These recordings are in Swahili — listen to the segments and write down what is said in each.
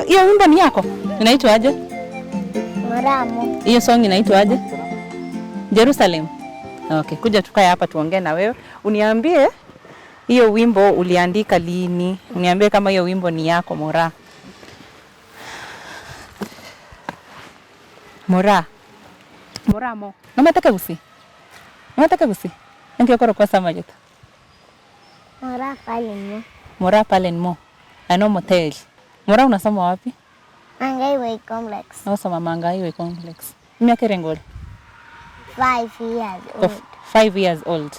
hiyo wimbo ni yako? Inaitwa aje? Moramo. Hiyo song inaitwa aje? Jerusalem. Okay, kuja tukae hapa tuongee na wewe. Uniambie hiyo wimbo uliandika lini? Uniambie kama hiyo wimbo ni yako Mora. Moramo. Namataka gusi. Ndio koro kwa samajeta. Mora pale mo. Ano motel. Mora unasoma wapi? Manga Highway Complex. Unasoma Manga Highway Complex. Miaka rengoli? 5 years old. 5 years old.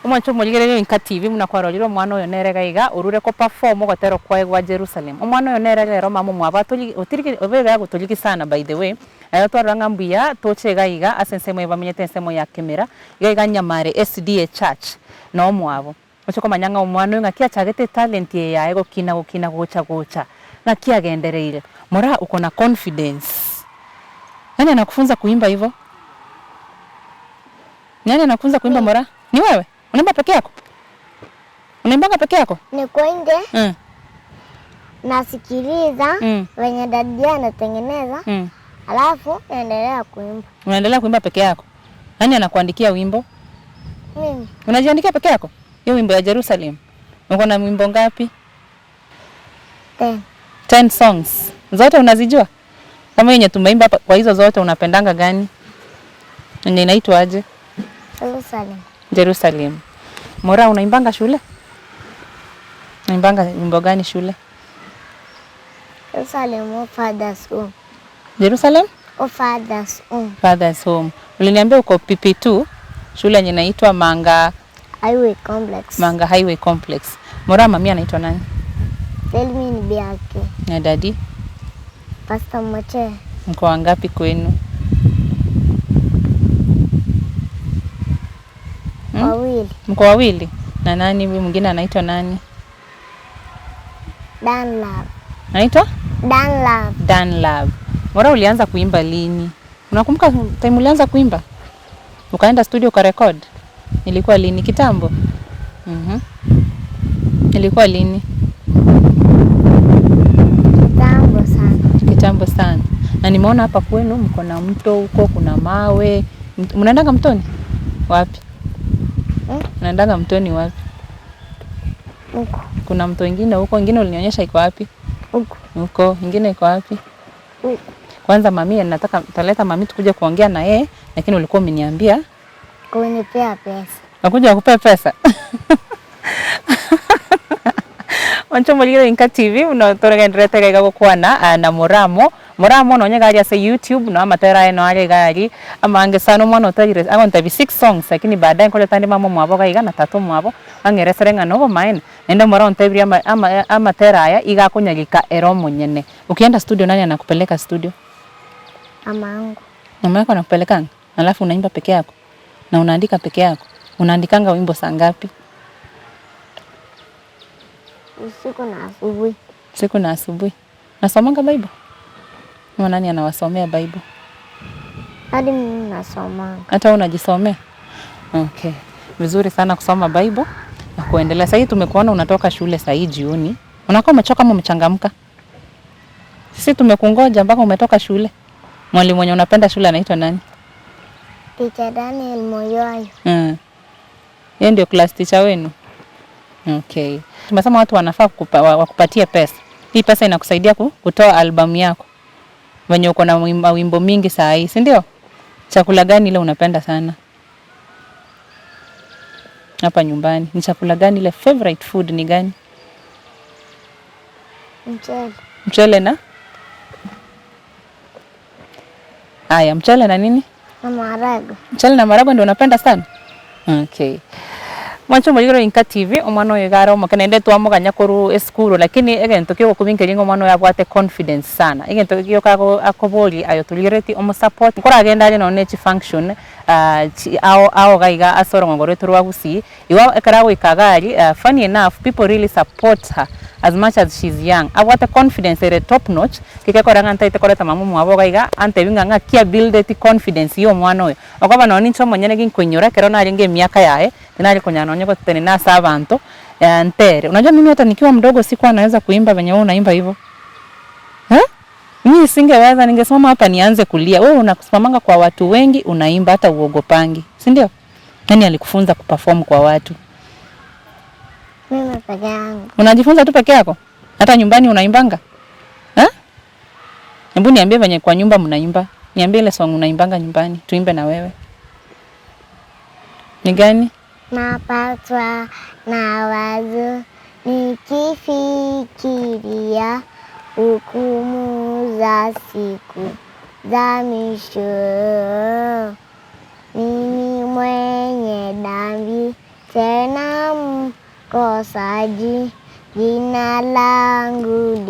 Umwancho muligere INKA TV munakwaroriro mwana uyo nerega iga urure ko perform gotero kwa Jerusalem. Umwana uyo nerega ero mamu mwabatuli utiriki obega gutuliki sana by the way. Ayo twaranga mbuya tochega iga asensemo yabamenyete ensemo ya kamera iga Nyamare SDA Church no mwabo. Ochoko manyanga umwana uyo ngakia chagete talent ye yae gukina gocha na kiagendereire. Mora uko na confidence. Nani anakufunza kuimba hivyo? Nani anakufunza kuimba Mora? Ni wewe? Unaimba peke yako? Unaimbanga peke yako? Niko nje. Nasikiliza wenye dadi anatengeneza. Alafu naendelea kuimba. Unaendelea kuimba peke yako? Nani anakuandikia wimbo? Mimi. Unajiandikia peke yako? Hiyo wimbo ya Jerusalem. Uko na wimbo ngapi? 10 songs. Zote unazijua? Kama yenye tumeimba kwa hizo zote unapendanga gani? Yenye inaitwa aje? Jerusalem. Mora unaimbanga shule? Unaimbanga wimbo gani shule? Jerusalem of Father's Home. Jerusalem? Of Father's Home. Father's Home. Uliniambia uko PP2, shule yenye inaitwa Manga Highway Complex. Manga Highway Complex. Mora mami anaitwa nani? Selmi ni biake. Na daddy? Pastor Moche. Mko wangapi kwenu? Wawili. Mko wawili? Na nani mwingine anaitwa nani? Danlab. Anaitwa? Danlab. Mora ulianza kuimba lini? Unakumbuka time ulianza kuimba? Ukaenda studio ka record? Ilikuwa lini? Kitambo? Ilikuwa lini? Kitambo sana. Na nimeona hapa kwenu mko na mto huko, kuna mawe. Mnaendanga mtoni? Wapi? Unaendanga mtoni wapi? Huko. Kuna mto mwingine huko, mwingine ulinionyesha iko wapi? Huko, mwingine iko wapi? Huko. Kwanza mami nataka taleta mami tukuje kuongea na yeye, lakini ulikuwa umeniambia kunipea pesa. Nakuja kukupa pesa. Wancho muligire INKA TV unatorega gaiga gukwana na Moramo no nyega ya YouTube no amatera eno ari gari amange sano mwana utagire agonta 6 songs lakini baadaye kole tande mama mwabo gaiga na 3 mwabo angereserenga no mine nenda Mora ontebiri amatera aya iga kunyagika ero munyene. Ukienda studio nani anakupeleka studio? Mamangu. Mama yako anakupelekanga? Alafu unaimba peke yako na unaandika peke yako? Unaandikanga wimbo saa ngapi? Usiku na asubuhi. Nasomanga Bible? Nani anawasomea Bible? Hadi mimi nasomanga. Hata unajisomea? Okay. Vizuri sana kusoma Bible na kuendelea. Sasa tumekuona unatoka shule saa hii jioni. Unakuwa umechoka ama umechangamka? Sisi tumekungoja mpaka umetoka shule. Mwalimu mwenye unapenda shule anaitwa nani? Teacher Daniel Moyoyo. Yeye ndio class teacher wenu? Okay. Tumesema watu wanafaa wakupatie pesa. Hii pesa inakusaidia kutoa albamu yako. Wenye uko na wimbo mingi saa hii, si ndio? Chakula gani ile unapenda sana? Hapa nyumbani. Ni chakula gani ile favorite food ni gani? Mchele na? Aya, mchele na nini? Na maharagwe. Mchele na maharagwe ndio unapenda sana? Okay. Mwancho muligire INKA TV omwana oyo garo mokenende twamuganya kuru esukuru lakini egento kyo kubinkiringo omwana oyo abwate confidence sana egento kyo kago akoboli ayo tulireti omo support kora agenda ali no nechi function ao gaiga asoro ngoro turwa gusi iwa ekara wikagari funny enough people really support her as much as she's young. Abwate confidence at top notch kike kora nganta ite kora tamamu mwabo gaiga ante binga kia build the confidence yo mwana oyo akaba no nincho monyene ginkwenyora kero na ringe miaka yae tinali kunyana nyoko tena na sabanto ntere. Unajua mimi hata nikiwa mdogo sikuwa naweza kuimba venye wewe unaimba hivyo. Mimi singeweza, ningesimama hapa nianze kulia. Wewe unakusimamanga kwa watu wengi unaimba hata uogopangi, si ndio? Nani alikufunza kuperform kwa watu? Mimi peke yangu. Unajifunza tu peke yako? Hata nyumbani unaimbanga? Hebu niambie venye kwa nyumba mnaimba. Niambie ile song unaimbanga nyumbani, tuimbe na wewe. Ni gani? Napatwa na wazo nikifikiria hukumu za siku za mwisho. Mimi mwenye dhambi tena mkosaji, jina langu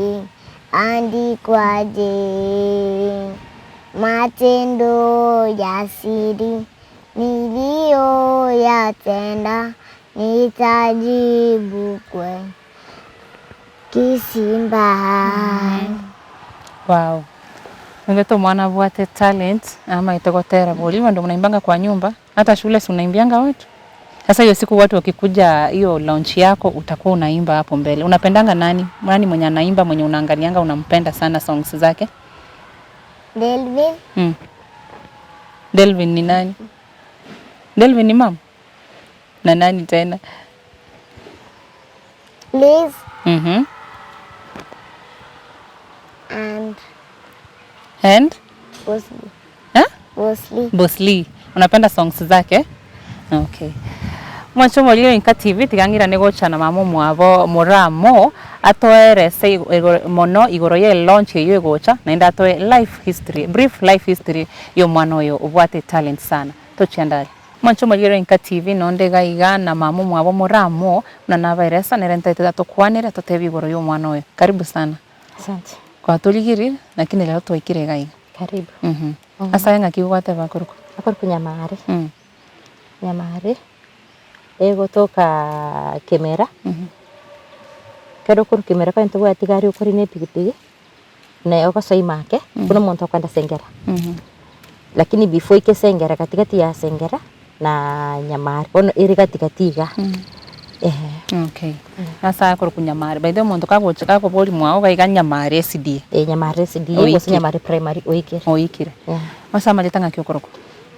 liandikwaje? Matendo ya siri niliyoyatenda nitajibu kwenye kisimba. Wow. Ungeto mwana bwate talent ama itagotera boli ndo mnaimbanga kwa nyumba, hata shule si unaimbianga watu. Sasa hiyo siku watu wakikuja hiyo launch yako utakuwa unaimba hapo mbele. Unapendanga nani? Nani mwenye anaimba mwenye unaangalianga unampenda sana songs zake? Delvin. Delvin ni nani? Delvin ni mama? Na nani tena? Liz. And? Bosley. Bosley. Bosley. Unapenda songs zake? Okay. Mwacho molio INKA TV tigangira negochana mamo mwabo moramo atoere se mono igoro ye launch ye gocha na inda atoe life history, brief life history yo mwana oyo ubwate talent sana tochiandari. Mwacho molio INKA TV nonde gaiga na mamo mwabo moramo na nabairesa nerenta tatokwanira totebi igoro yo mwana oyo. Karibu sana. Asante. Kwa tuligiri lakini leo toikire gaiga. Karibu. Asa nga kiwate bakuruko. Akorku Nyamare. Nyamare. Ego toka Kemera. Kero kuru Kemera kwa ntuwa tigari ukuri ne pigipigi. Na oka soi make. Kuna monto kwenda Sengera. Lakini before ike Sengera katikati ya Sengera na Nyamare. Ono iri katikatiga. Okay. Asa akorku Nyamare. By the monto kagochika ko boli mwao gaiga Nyamare CD. Nyamare CD was Nyamare primary oikire. Oikire. Asa maletanga kyokoroko.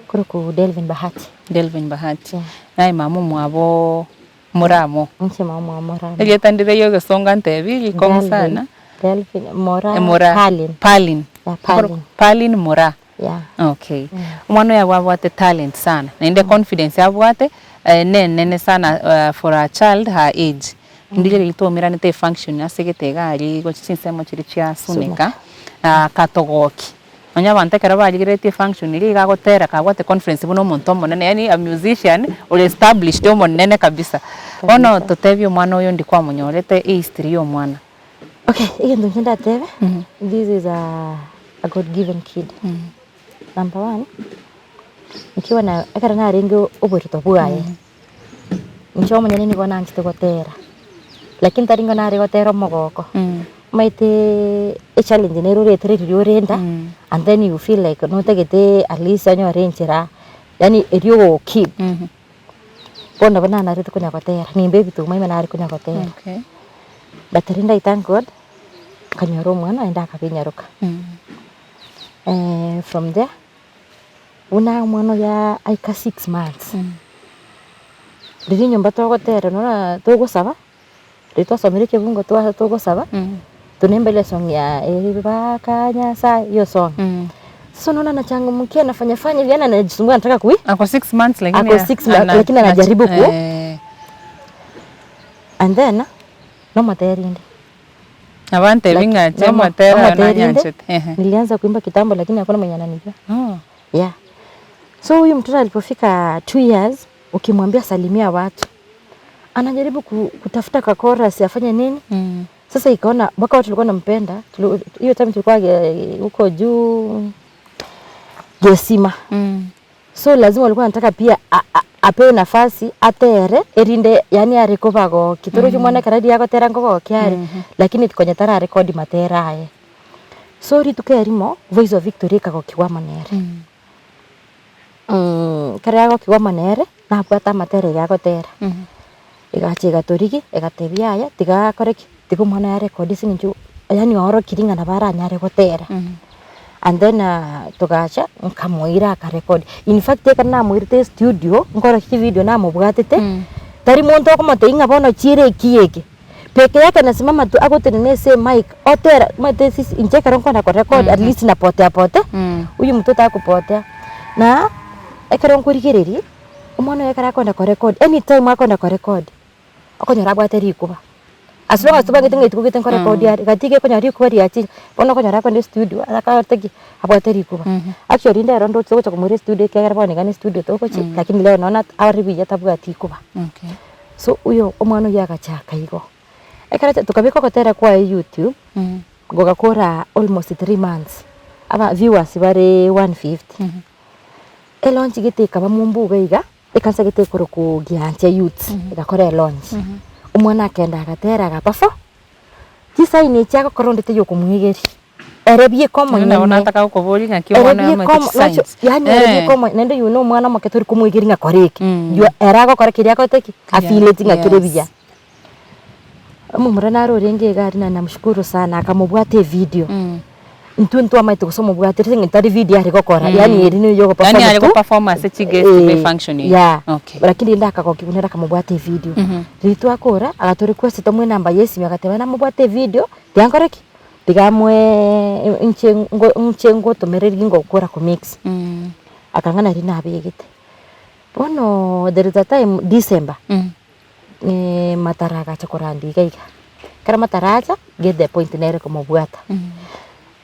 Kuruku Delvin Bahati. Delvin Bahati. Nai mamu mwabo muramo. Nche mamu muramo. Ile tandire yo gesonga ntebi iko sana. Delvin Mora. Palin. Palin. Yeah, Palin. Palin Mora. Yeah. Okay. Mwana ya wabwate talent sana. Na inde confidence ya wabwate nene sana for a child her age. Ndile litomira nite function asegete ali go chinsemo chiri chia suneka katogoki. Onya bante kera baligirete function ili gagotera kagwate conference buno muntu monene, yani a musician or established yo monene kabisa. Ono totebyo mwana oyo ndi kwa munyorete history yo mwana. Okay, igen ndinda tebe. This is a God given kid. Number 1. Nikiwa na akara na ringo oborito buaye. Ncho mwenye ni gona ngite gotera. Lakini taringo na rigotera mogoko. Maite a challenge ne rore tere renda and then you feel like no tegete at least anyo arrangeera yani erio keep pona banana reto kunya kotera ni baby tu mai manari kunya kotera. Okay. But rinda thank God kanyoro mwana enda kapinyaruka. From there una mwana ya aika 6 months. Riri nyumba to gotera no to gusaba rito somire kebungo to gusaba. Tunembele song ya Ebibaka sa hiyo song. Sasa unaona nachangamkia nafanya hivi anajisumbua anataka ako 6 months lakini ako 6 months lakini anajaribu ku and then no materindi. Avante vinga chama tera na nyanchete. Nilianza kuimba kitambo lakini hakuna mwenye ananijua. Yeah. So huyu mtoto alipofika 2 years ukimwambia salimia watu anajaribu kutafuta chorus afanye nini? Sasa ikaona mpaka watu walikuwa nampenda. Hiyo time tulikuwa huko juu Gesima. So lazima walikuwa wanataka pia apewe nafasi atere erinde yani arekoba go kitoro cy'umwana karadi yako tera ngo kyari lakini tikonya tara record matera aye. So ritukerimo Voice of Victory kago kiwa manere. Kare yako kiwa manere na hapata matera yako tera. Igache gatoriki egatebia aya tiga koreki tigo mwana ya record sinju yani oro kiringa na bara nyare gotera and then tugacha nkamuira ka record. In fact kana muirte studio ngora ki video na mubwatete tari muntu akomote inga bono chire kieke peke yake nasimama tu agotenenese mic otera mate sisi incheka ronko na record at least na potea uyu mtoto akupotea na ekero nkurigiriri umono yekara kwenda ko record anytime akonda ko record akonyora bwateri kuba as long as tubange tukugite ko record ya gatige konyari ko ri ati bono konyora kwenda studio akategi abwateri kuba actually ndero ndo tsoko kumuri studio kagara bone gani studio toko chi lakini leo naona awari ya tabwati kuba okay. So uyo umono yakachaka igo ekara tukabiko kotera kwa YouTube gogakora almost 3 months aba viewers bare 150 launch gite kaba mumbuga iga ikansa gite kuruku gianche youth igakora launch umwana kenda agatera agapafo kisa ini chako korondete yo kumwigeri erebie komo na nataka ukobori ngaki umwana ya science yani erebie komo nende you know mwana maketori kumwigeri ngakoreke yo erago korekiria akoteki affiliate ngakirebia mumurana rorenge gari na namshukuru sana akamubwate video ntuntu amaite kusoma bwatiri ngitari video ari gokora yani iri ni yo performance yani ari performance chigest be functioning okay lakini ndaka kokibunera kamubwate video ritu akora agatori request tomwe namba yesi yakateba na mubwate video yankoreki tigamwe inchengo tomereri ngokora ku mix akangana rina abegete bono there is a time December mataraga chakorandi gaiga kara mataraja get the point nere kumubwata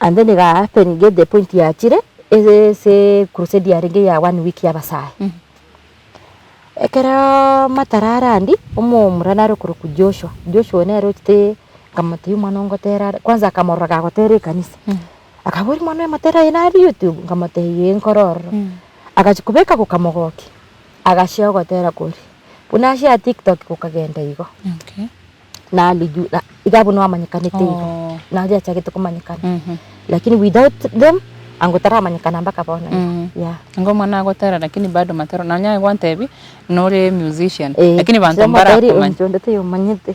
and then ga happen get the point ya chire ese crusade ya ringe ya 1 week ya basai ekera matarara ndi omo muranaro kuruku Joshua nero te kamati umwana ngotera kwanza akamoroga gotere kanisa akaburi mwana matera ina YouTube kamate yenkororo akachikubeka kukamogoki agashia gotera kuri punashia TikTok kukagenda igo okay na liju igabu no amanyikanite igo na aja chake kumanyikana lakini without them angotara amanyikana mpaka bona yeah ngoma na agotara lakini bado matero na nya wantebi nore musician lakini bantu mbara kumanyite yo manyite.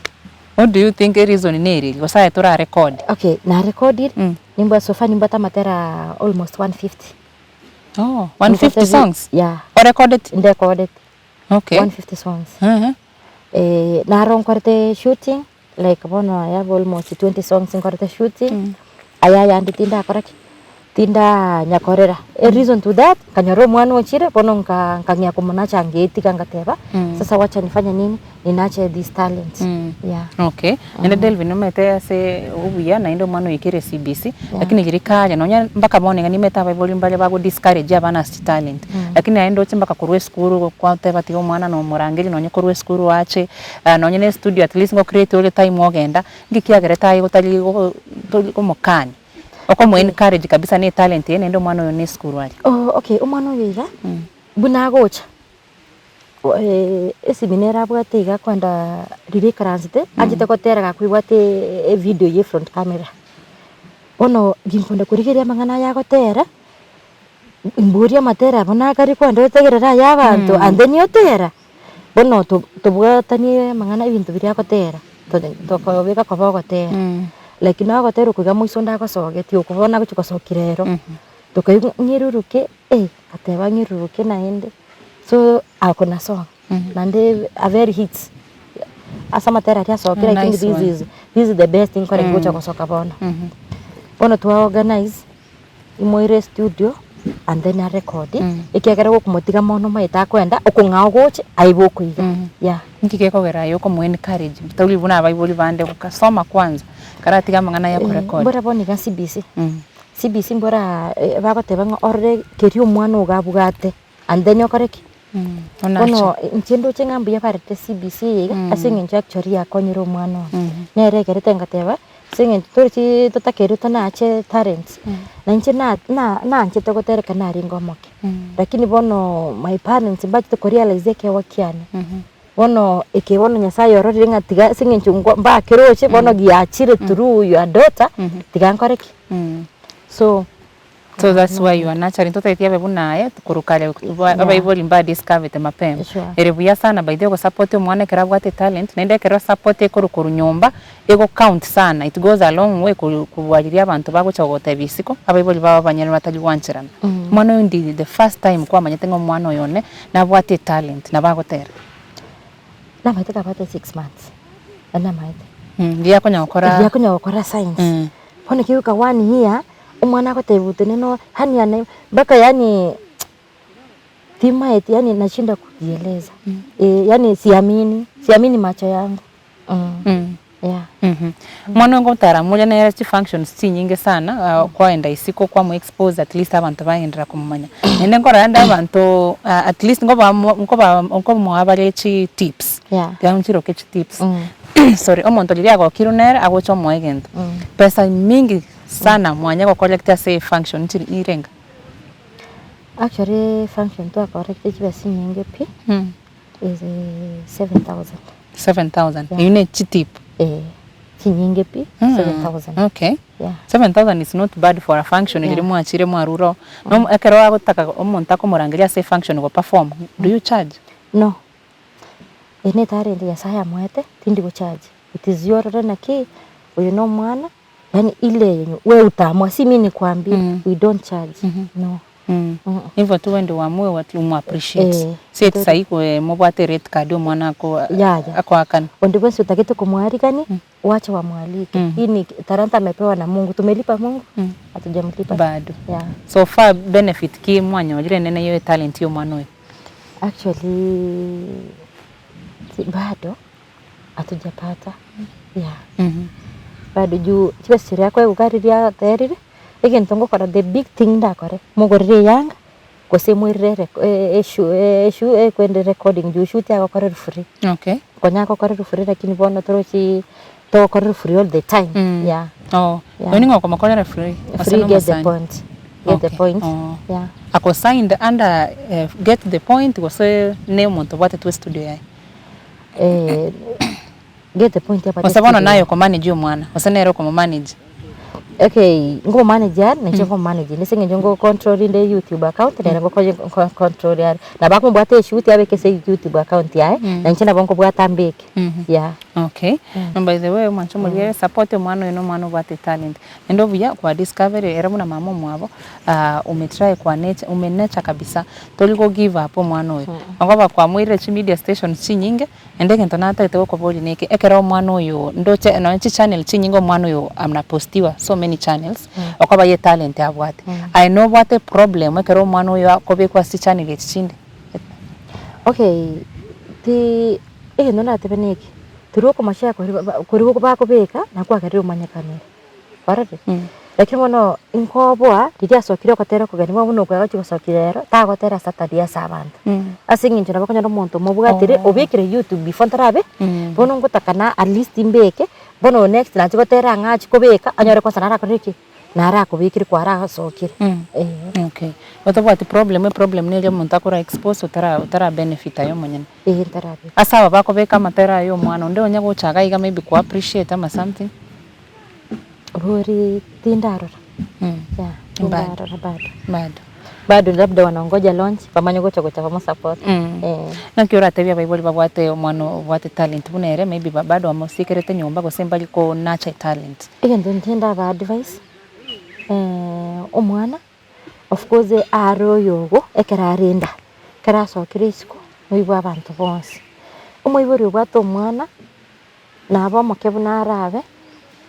What do you think the reason neri gosa tora record okay na recorded nimba sofa nimba tamatera almost 150 150 songs yeah or recorded okay 150 songs na ron korte shooting like bono I have almost 20 songs in korte shooting ayaya nditinda koraki tinda nyakorera a reason to that kanyoro mwana ochire bono nkangya kumonacha ngeti kangateba sasa wacha nifanye nini ninache this talent yeah okay nende Delvin umete se ubuya na ndo mwana ikire CBC lakini girikaja nonya mpaka bone ngani meta bible mbale bago discourage abana talent lakini aendo mpaka kurwe school kwa teba tiyo mwana no murangiri nonya kurwe school wache nonya ne studio at least ngo create all time ogenda ngikiagere tayi gutali ko mokani okomo encourage kabisa ni talent yene ndo mwana yo ne school wali okay umwana wiga bunagocha esi binera bwate iga kwanda ririkarance ajite kotera gakwibwate video ye front camera ono ginkonda kurigiria mangana ya gotera imburia matera bona kari kwanda tegerera ya bantu and then yotera bono tubwatanie mangana ibintu biria gotera to kobeka kobo gotera lakini agotera kuga muiso ndagosogetio kubona guchukosokirero tukanyururuke ateba nyururuke naende so akona song nande a very hits asa matera ya so kila king this is the best thing kore kucha kosoka bona bona tu organize imoire studio and then a record ikiagera gukumotiga mono maita kwenda ukungao goche aibo kuiga yeah ngikeko gera yo ko encourage tuli buna abaibuli bande kukasoma kwanza karatiga mangana ya record bora boni ga CBC mbora bagoteba ngo orre kerio mwana ugabugate and then yokoreki ono nchendo chengambu ya parete CBC asinge nje actually yakonyiro mwana nere kerete ngateba singe tori totakero tanache talents na nche na nche togotereka nari ngomoke lakini bono my parents bachi to realize ke wakiana bono bono nyasaye orori ngatiga singe nchungwa mba kiroche bono giachire through your daughter tigankoreki so So that's why you are nurturing. Toto itia bebu nae kurukale aba iboli mba discover te mapema. Erebuya sana by the way support umwana kera bwate talent nende kera support kurukuru nyomba ego count sana. It goes a long way kuwajiria abantu baguchogota ebisiko aba iboli baba banyana batali wanchirana. Mwana ndi the first time kwa manyetengo mwana yone na bwate talent na bagotera. Na maiteka bate 6 months. Na maite. Ndia konya okora science. Pone kiuka 1 year umwana akotebute neno hani yana baka yani timaeti yani nashinda kujieleza. Yani siamini macho yangu. Yeah. Mwana ngo taramuja na yari functions nyingi sana kwa enda isiko kwa mu expose at least abantu bahendera kumumanya. Nende ngo randa abantu at least ngo mu abarechi tips. Ya unchiro kechi tips. Sorry, omuntu liria go kirunera agocho moegento. Pesa mingi sana mwanya kwa collect say function irenga. Actually function to correct pesa nyingi pi. Is 7,000. 7,000. You need tip. Nyingi pi 7,000. Okay. Yeah. 7,000 is not bad for a function ili mwachire mwaruro. No ekero agotaka omuntu akomurangiria say function go perform. Do you charge? No. Ene tare ndi yasaya mwete tindi go charge. It is your renaki uyu no mwana yani ile yenyu we utamwa si mimi nikwambia we don't charge. No. Hivyo tu wende wamwe watu mu appreciate. Set saiko mobwate rate card mwana ako ako akana. Ondiwe utakete kumwarikani wacha wamwalike. Hii ni talanta amepewa na Mungu. Tumelipa Mungu? Hatujamlipa bado. So far benefit ki mwanya wajire nene hiyo talent hiyo mwana we. Actually bado hatujapata. Bado juu chiwa siri yako ugariria tayari again tongo kora the big thing da kore mugorire yang ko se muirere issue kwende recording juu shoot yako kore free. Okay. Konya ko kore free lakini bono torochi to kore free all the time. Oni ngo koma kore free. Get the point. Get the point. Ako signed under get the point ko se name onto what to studio yai. Get the point hapa. Wasabona nayo ko manage yo mwana. Wasanero ko manage. Okay, ngo manager na chengo manager nisenge njongo control in the YouTube account na ngo control ya na bako mbwate shoot ya beke se YouTube account ya na nchina bongo bwata mbeke. Okay. And by the way mwancho muri support mwana ino mwana bwate talent ndo buya kwa discovery era muna mama mwabo umetry kwa nature umenacha kabisa toliko give up mwana oyo ngoba kwa mwire chi media station chi nyinge endeke ntona ata ite ko boli neke ekera mwana oyo ndo no chi channel chi nyingo mwana oyo amna postiwa so many channels okoba ye talent abwate I know what a problem ekera mwana oyo akobe kwa si channel echinde. Okay, ti eno na tebeneki turoko mashaya kuri ko bako beka na kwa kari umanya kamera barate lakini mono inkobwa didia sokire ko tera ko gani mono ko gachi ko sokire ta ko tera satadia sabanta asingi njira bako nyondo monto mobwatire obekire YouTube before tarabe bono ngotakana at least imbeke bono next na chiko tera ngachi ko beka anyore ko sanara ko riki nara ko bikiri kwa ra sokire. Okay. Wato bwati problem ne monta ko ra expose utara benefit ayo monyene. Tarabe asa bako beka matera ayo mwana ndio nyago chaga iga maybe ko appreciate ama something Bwari tindaro. Bado labda wanaongoja launch pamanyo gocha kwa support. Na kiora tebia baiboli babwate mwana bwate talent bunere maybe bado amosikirete nyomba go semba liko nacha talent. Ndo ntenda ba advice omwana of course aro yogo ekerarinda karaso krisko mwibwa abantu bonse umwibori bwato mwana nabo mokebuna arabe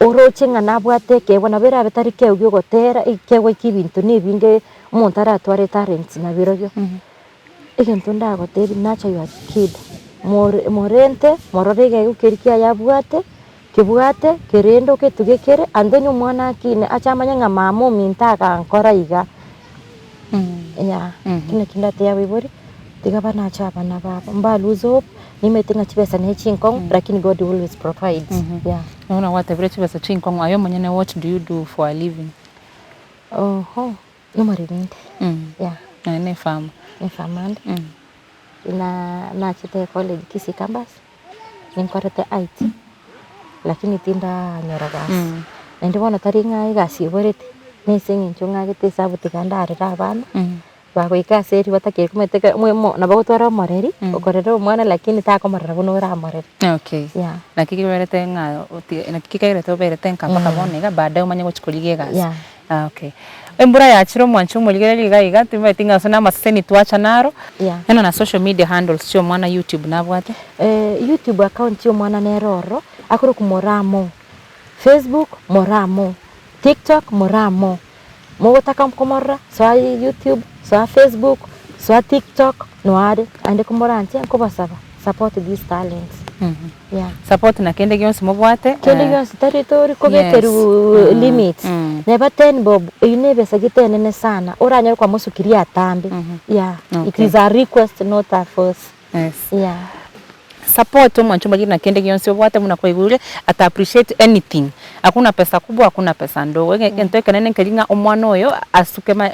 orochenga nabwate kebona bera betari kegyo gotera ikegwa kibintu nibinge umuntu aratware talents na birobyo egento ndagote nacha your kid morente mororege ukerikia yabwate kibwate kerendo ketugekere andeni umwana kine achamanya nga mamo mintaka ankora iga kinda ya wibori tiga bana chapa na baba mbaluzo nimetenga chipesa na chinkong lakini God always provides. Naona what every chipesa chinkong ayo manyene what do you do for a living? Numarinde. Na ne farm. Na chite college Kisii campus. Ninkorete IT. Lakini tinda nyorogas. Ndio wana taringa igasi borete. ni singi chunga gite sabu tikandare rabana bako ikaseri batakiri kumeteka mwemo na bagotwara moreri okorera umwana lakini takomorera bunora moreri. Okay. Yeah. Na kikiberete nga na kikairete oberete nkamba kabonega baadaye umanye gochikoligie gazi. Yeah. Okay. Embura ya chiro mwanchu muligere liga timwe tinga sona maseni twacha naro. Yeah. Hena na social media handles sio mwana YouTube nabwate. YouTube account sio mwana neroro akuru kumoramo. Facebook moramo. TikTok moramo. Mogotaka mkomora so YouTube so Facebook so TikTok noade ande kumorante nkobasaba support these talents. Yeah. Support na kende gyonse mubwate. Kende gyonse territory ko beteru limits. Never 10 bob inebe sagitene ne sana. Oranya kwa musukiria atambe. Yeah. Okay. It is a request not a force. Yes. Yeah. Support mwancho majina na kende gyonse mubwate munakoigule ata appreciate anything. Hakuna pesa kubwa, hakuna pesa ndogo. Ngento kanene nkalinga omwana oyo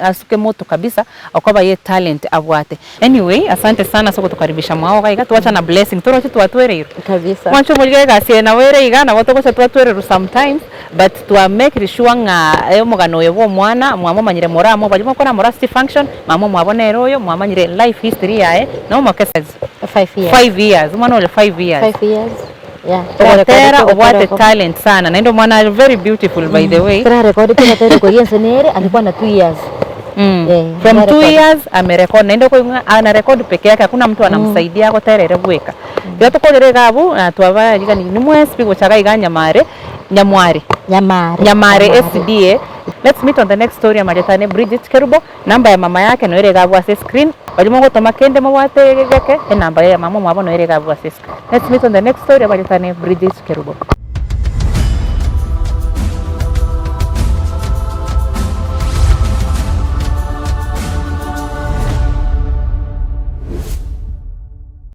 asuke moto kabisa akoba ye talent abwate. Anyway, asante sana soko tukaribisha mwao kaiga tuacha na blessing. Toro chitu watwere kabisa. Mwancho mulige gasi na were iga na wotoko chitu watwere sometimes but to make sure nga ayo mugano oyo bo mwana mwamo manyire moramo balimo kona morasti function mamo mwabonero oyo mwamanyire life history yae na umakesa 5 years. Mwana ole 5 years. 5 years. Yeah. Tera obwate talent sana. Na ndio mwana very beautiful by the way. Tera record kila tera kwa yense nere alikuwa na 2 years. From 2 years amerecord. Na ndio kwa ana record peke yake hakuna mtu anamsaidia kwa tera ile bweka. Ndio tukolere gabu na twaba liga ni mwespi gochaga iganya mare Nyamare SDA. Let's meet on the next story. Amajetane Bridget Kerubo, namba ya mama yake no ere gabu ase screen. Walimo gotoma kende mawate geke namba ya mama mwabo no ere gabu ase screen. Let's meet on the next story. Amajetane Bridget Kerubo.